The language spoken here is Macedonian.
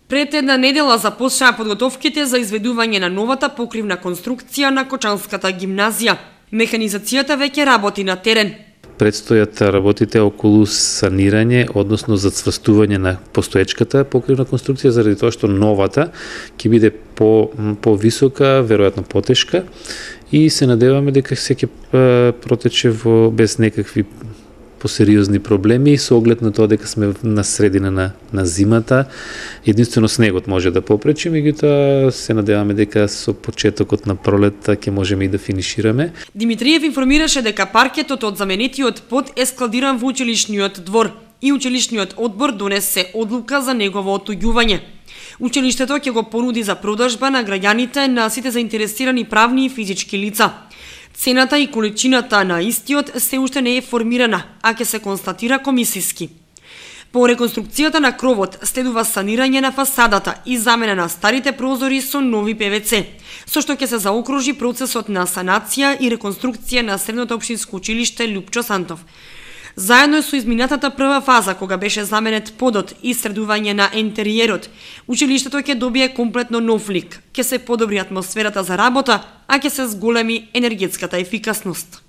Пред една недела започнаа подготовките за изведување на новата покривна конструкција на Кочанската гимназија. Механизацијата веќе работи на терен. Предстојат работите околу санирање, односно зацврстување на постоечката покривна конструкција, заради тоа што новата ќе биде по-висока, веројатно потешка, и се надеваме дека се ќе протече без некакви посериозни проблеми, со оглед на тоа дека сме на средина на зимата. Единствено снегот може да попречи, меѓутоа се надеваме дека со почетокот на пролетта ќе можеме и да финишираме. Димитриев информираше дека паркетот од заменетиот под е складиран во училишниот двор и училишниот одбор донесе одлука за негово оттуѓување. Училиштето ќе го понуди за продажба на граѓаните на сите заинтересирани правни и физички лица. Цената и количината на истиот се уште не е формирана, а ќе се констатира комисиски. По реконструкцијата на кровот следува санирање на фасадата и замена на старите прозори со нови ПВЦ, со што ќе се заокружи процесот на санација и реконструкција на Средното општинско училиште Лупчо Сантов. Заедно со изминатата прва фаза, кога беше заменет подот и средување на ентериерот, училиштето ќе добие комплетно нов лик, ќе се подобри атмосферата за работа, а ќе се зголеми енергетската ефикасност.